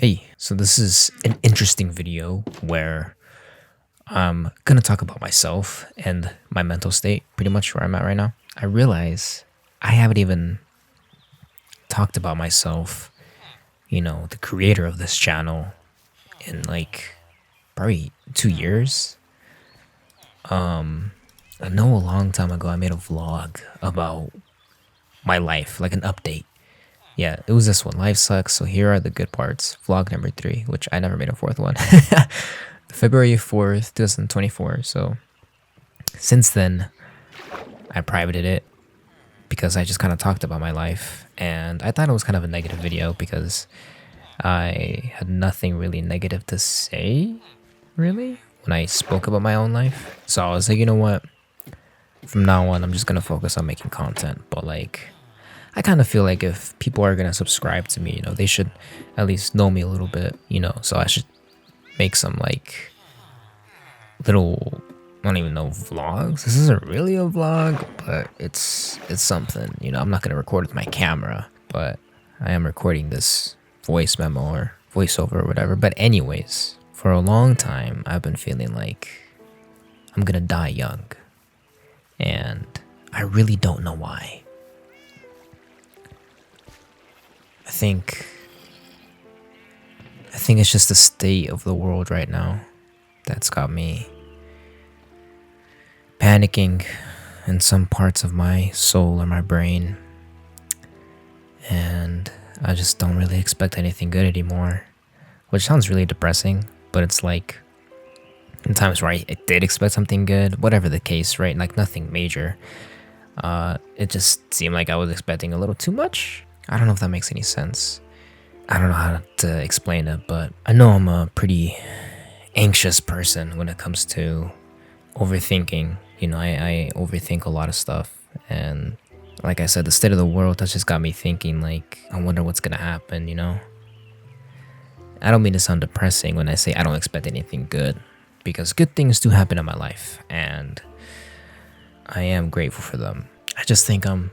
Hey, so this is an interesting video where I'm gonna talk about myself and my mental state, pretty much where I'm at right now. I realize I haven't even talked about myself, the creator of this channel, in like probably 2 years. I know a long time ago I made a vlog about my life, like an update. Yeah, it was this one. Life sucks, so here are the good parts. Vlog number 3, which I never made a fourth one. February 4th, 2024. So since then, I privated it because I just kind of talked about my life. And I thought it was kind of a negative video because I had nothing really negative to say, really, when I spoke about my own life. So I was like, you know what? From now on, I'm just going to focus on making content. But like, I kind of feel like if people are going to subscribe to me, they should at least know me a little bit, so I should make some like little, I don't even know, vlogs. This isn't really a vlog, but it's something. I'm not gonna record with my camera, but I am recording this voice memo or voiceover or whatever. But anyways, for a long time I've been feeling like I'm gonna die young, and I really don't know why. I think it's just the state of the world right now that's got me panicking in some parts of my soul or my brain, and I just don't really expect anything good anymore, which sounds really depressing, but it's like in times where I did expect something good, whatever the case, right? Like nothing major. It just seemed like I was expecting a little too much. I don't know if that makes any sense. I don't know how to explain it, but I know I'm a pretty anxious person when it comes to overthinking. I overthink a lot of stuff, and like I said, the state of the world has just got me thinking, like, I wonder what's gonna happen. I don't mean to sound depressing when I say I don't expect anything good, because good things do happen in my life, and I am grateful for them. I just think I'm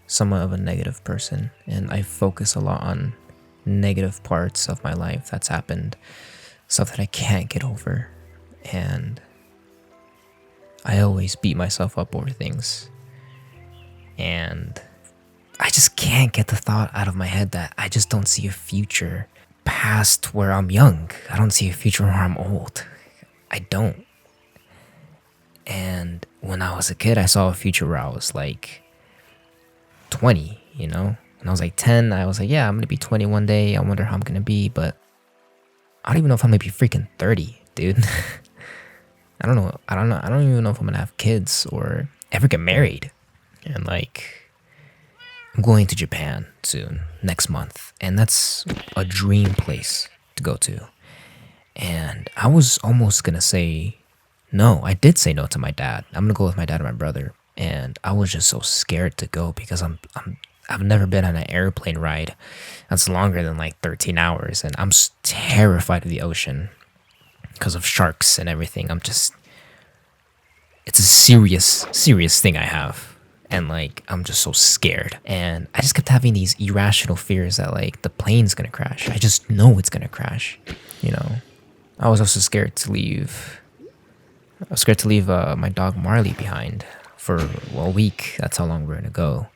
somewhat of a negative person, and I focus a lot on negative parts of my life that's happened, stuff that I can't get over, and I always beat myself up over things. And I just can't get the thought out of my head that I just don't see a future past where I'm young. I don't see a future where I'm old. I don't. And when I was a kid, I saw a future where I was like 20, When I was like 10, I was like, yeah, I'm going to be 20 one day. I wonder how I'm going to be, but I don't even know if I'm going to be freaking 30, dude. I don't know. I don't even know if I'm going to have kids or ever get married. And like, I'm going to Japan soon, next month. And that's a dream place to go to. And I was almost going to say no. I did say no to my dad. I'm going to go with my dad and my brother. And I was just so scared to go because I've never been on an airplane ride that's longer than like 13 hours. And I'm terrified of the ocean because of sharks and everything. It's a serious thing I have. And like, I'm just so scared. And I just kept having these irrational fears that like the plane's gonna crash. I just know it's gonna crash, I was also scared to leave. I was scared to leave my dog Marley behind for a week. That's how long we're gonna go.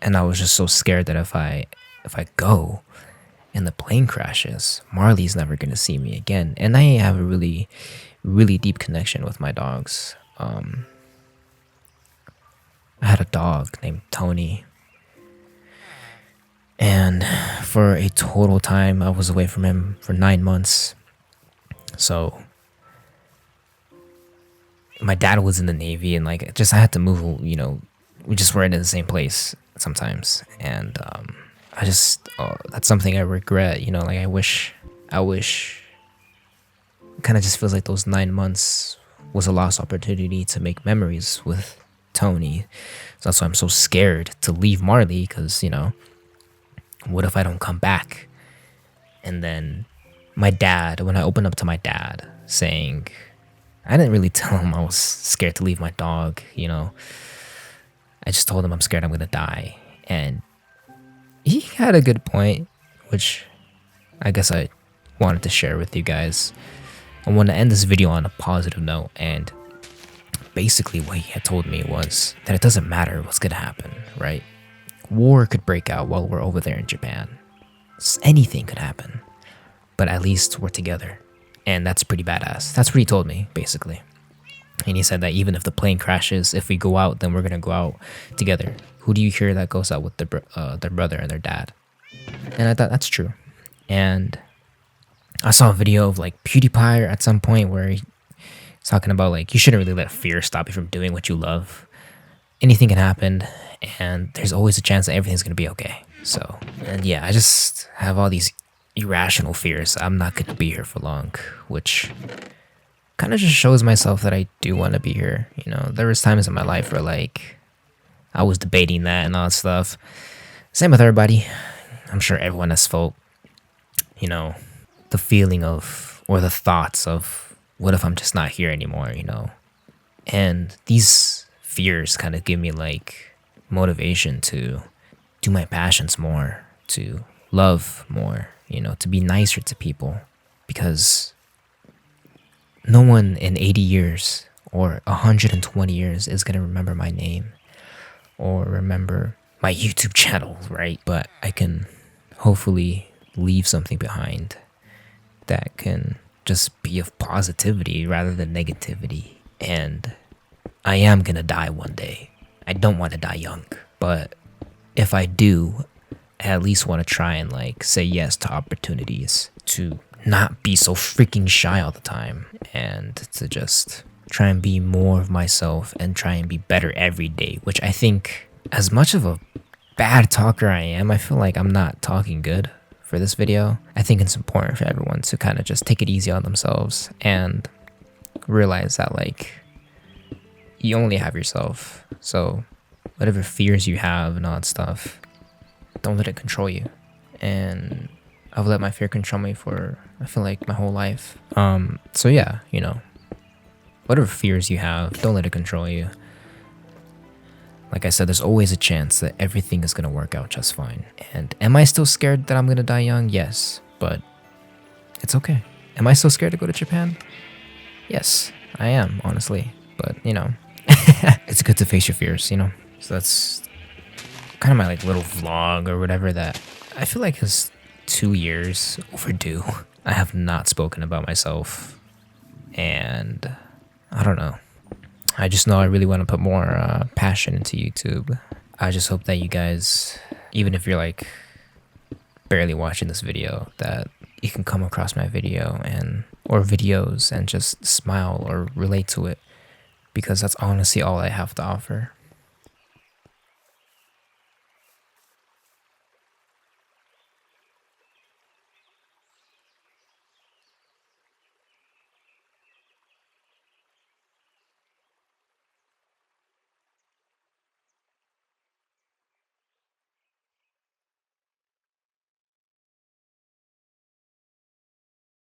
And I was just so scared that if I go and the plane crashes, Marley's never gonna see me again. And I have a really, really deep connection with my dogs. I had a dog named Tony, and for a total time I was away from him for 9 months. So my dad was in the Navy, and like I had to move, we just weren't in the same place sometimes. And that's something I regret, like I wish it kind of just feels like those 9 months was a lost opportunity to make memories with Tony. So that's why I'm so scared to leave Marley, because what if I don't come back? And then my dad, when I opened up to my dad saying, I didn't really tell him I was scared to leave my dog, I just told him I'm scared I'm gonna die. And he had a good point, which I guess I wanted to share with you guys. I want to end this video on a positive note, and basically what he had told me was that it doesn't matter what's gonna happen, right? War could break out while we're over there in Japan. Anything could happen, but at least we're together, and that's pretty badass. That's what he told me, basically. And he said that even if the plane crashes, if we go out, then we're gonna go out together. Who do you hear that goes out with their brother and their dad? And I thought that's true. And I saw a video of like PewDiePie at some point where he's talking about like you shouldn't really let fear stop you from doing what you love. Anything can happen, and there's always a chance that everything's gonna be okay. So, and yeah, I just have all these irrational fears. I'm not gonna be here for long, which kind of just shows myself that I do want to be here. You know, there was times in my life where like I was debating that and all that stuff. Same with everybody. I'm sure everyone has felt, you know, the feeling of, or the thoughts of, what if I'm just not here anymore, you know? And these fears kind of give me like motivation to do my passions more, to love more, you know, to be nicer to people, because no one in 80 years or 120 years is going to remember my name or remember my YouTube channel, right? But I can hopefully leave something behind that can just be of positivity rather than negativity. And I am going to die one day. I don't want to die young, but if I do, I at least want to try and like say yes to opportunities, to not be so freaking shy all the time, and to just try and be more of myself and try and be better every day, which I think, as much of a bad talker I am, I feel like I'm not talking good for this video. I think it's important for everyone to kind of just take it easy on themselves and realize that like you only have yourself. So whatever fears you have and all that stuff, don't let it control you. And I've let my fear control me for, I feel like, my whole life. So yeah, you know, whatever fears you have, don't let it control you. Like I said, there's always a chance that everything is gonna work out just fine. And am I still scared that I'm gonna die young? Yes, but it's okay. Am I still scared to go to Japan? Yes, I am, honestly. But, you know, it's good to face your fears, you know? So that's kind of my like little vlog or whatever that I feel like is 2 years overdue. I have not spoken about myself, and I don't know. I just know I really want to put more passion into YouTube. I just hope that you guys, even if you're like barely watching this video, that you can come across my video or videos and just smile or relate to it, because that's honestly all I have to offer.